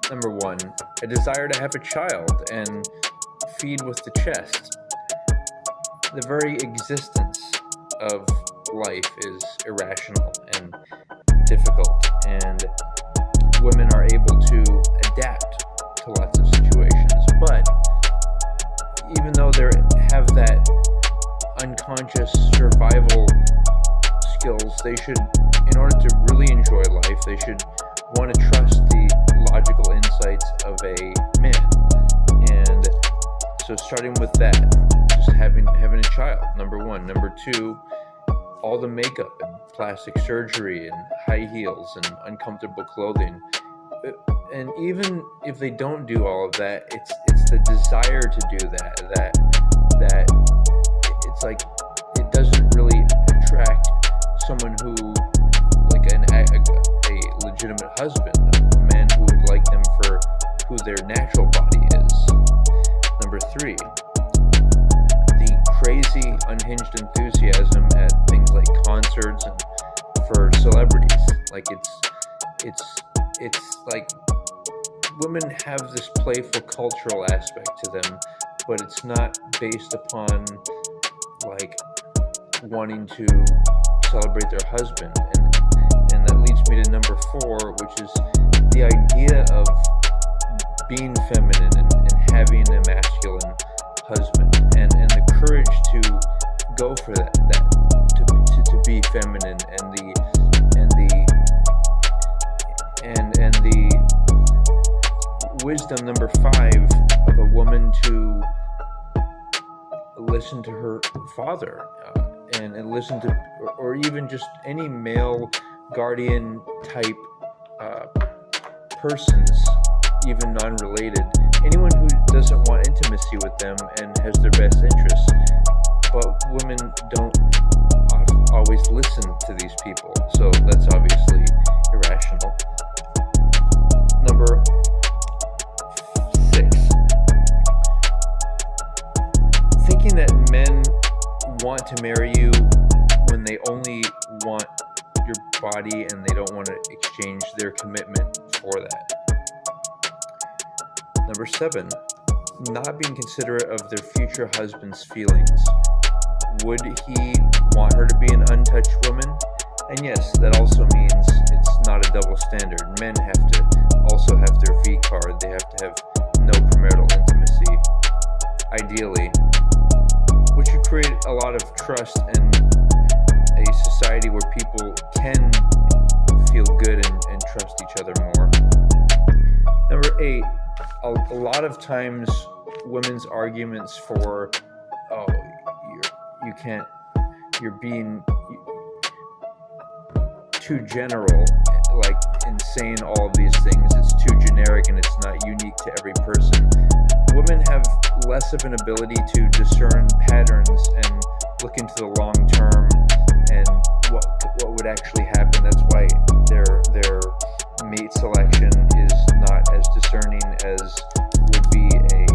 Number one, a desire to have a child and feed with the chest. The very existence of life is irrational and difficult, and women are able to adapt to lots of situations. But even though they have that unconscious survival skills, they should, in order to really enjoy life, they should want to trust the logical insights of a man. And so starting with that, just having a child, number one. Number two, all the makeup and plastic surgery and high heels and uncomfortable clothing. And even if they don't do all of that, it's the desire to do that it's like it doesn't really attract someone who, like a legitimate husband, a man who would like them for who their natural body is. Number three, the crazy, unhinged enthusiasm at things like concerts and for celebrities. Like it's like women have this playful cultural aspect to them, but it's not based upon like wanting to celebrate their husband. And that leads me to number four, which is the idea of being feminine and having a masculine husband, and the courage to go for that to be feminine, and the wisdom, number five, of a woman to listen to her father, and listen to, or even just any male guardian type persons, even non-related, anyone who doesn't want intimacy with them and has their best interests. But women don't always listen to these people, so that's obviously irrational. Number six, thinking that men want to marry you when they only want your body and they don't want to exchange their commitment for that. Number seven, not being considerate of their future husband's feelings. Would he want her to be an untouched woman? And yes, that also means it's not a double standard. Men have to also have their V card. They have to have no premarital intimacy, ideally, which would create a lot of trust and a society where people can feel good and trust each other more. Number eight, a lot of times women's arguments for, oh, you're being too general, like in saying all of these things, it's too generic and it's not unique to every person. Women have less of an ability to discern patterns and look into the long term and what would actually happen. That's why their mate selection is not as discerning as would be a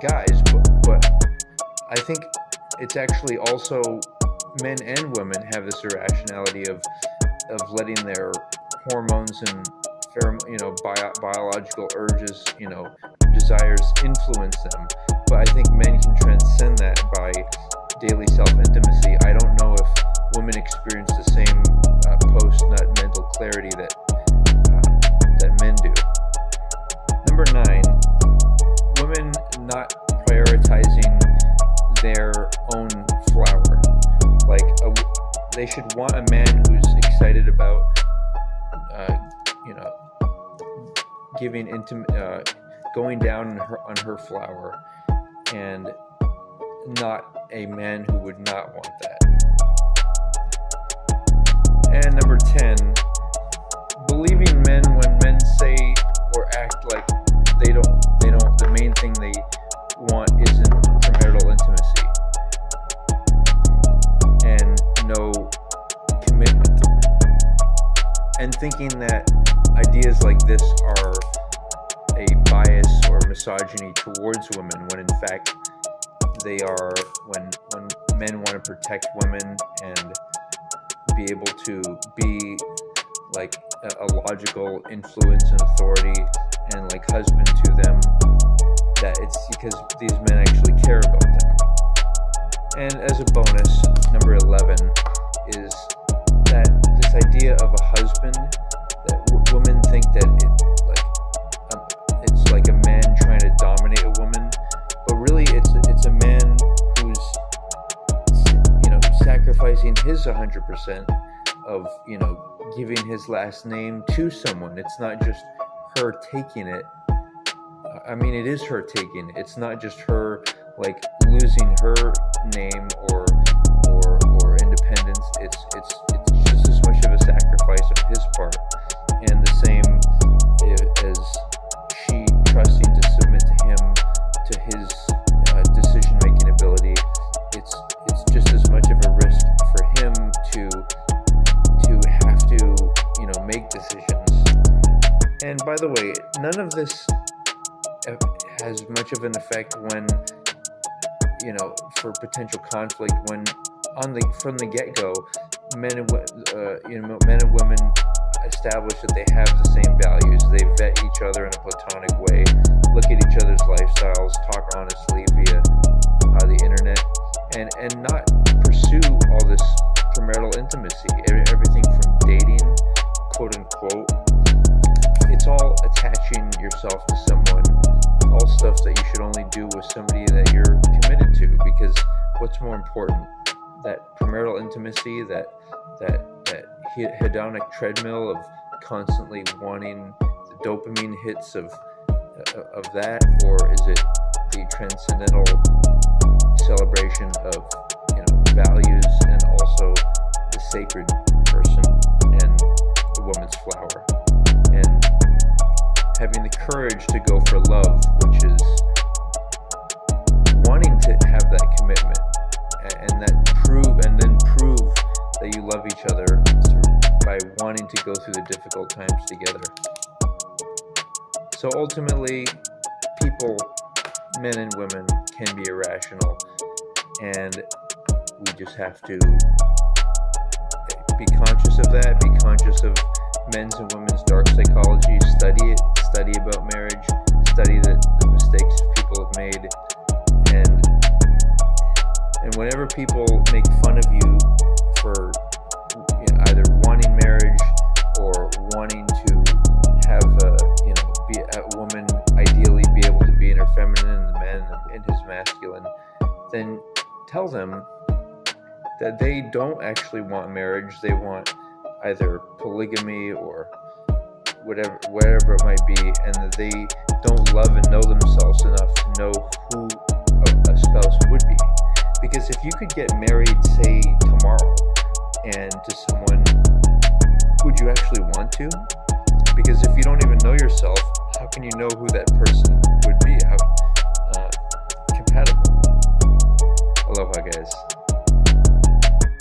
guy's. But I think it's actually also men and women have this irrationality of letting their hormones and biological urges, desires influence them. But I think men can transcend that by daily self-intimacy. I don't know if women experience the same post-nut mental clarity that men do. Number nine, women not prioritizing their own flower. Like they should want a man who's excited about giving going down on her flower, and not a man who would not want that. And number 10, believing men when men say or act like they don't the main thing they want isn't premarital intimacy and no commitment, and thinking that ideas like this are a bias or misogyny towards women, when in fact they are, when men want to protect women and be able to be like a logical influence and authority and like husband to them, that it's because these men actually care about them. And as a bonus, number 11 is that this idea of a husband, that women think that it's like a man trying to dominate a woman, but really it's a man who's, you know, sacrificing his 100% of, you know, giving his last name to someone. It's not just her taking it. I mean, it is her taking it. It's not just her like losing her name or independence. It's just as much of a sacrifice on his part, and the same as she trusting to submit to him, to his decision-making ability. It's just as much of a risk for him to have to, you know, make decisions. And by the way, none of this has much of an effect when, you know, for potential conflict, when from the get-go, men and women establish that they have the same values. They vet each other in a platonic way, look at each other's lifestyles, talk honestly via the internet, and not pursue all this premarital intimacy. Everything from dating, quote unquote. It's all attaching yourself to someone. All stuff that you should only do with somebody that you're committed to, because what's more important, that premarital intimacy, that hedonic treadmill of constantly wanting the dopamine hits of that, or is it the transcendental celebration of, you know, values and also the sacred person and the woman's flower, and having the courage to go for love, which is wanting to have that commitment and then prove that you love each other by wanting to go through the difficult times together. So ultimately, people, men and women, can be irrational, and we just have to be conscious of that, be conscious of men's and women's dark psychology, study it, study about marriage, study the mistakes people have made, and whenever people make fun of you for, you know, either wanting marriage or wanting to have be a woman ideally be able to be in her feminine and the man in his masculine, then tell them that they don't actually want marriage. They want either polygamy or whatever it might be, and that they don't love and know themselves enough to know who a spouse would be. Because if you could get married, say, tomorrow, and to someone, would you actually want to? Because if you don't even know yourself, how can you know who that person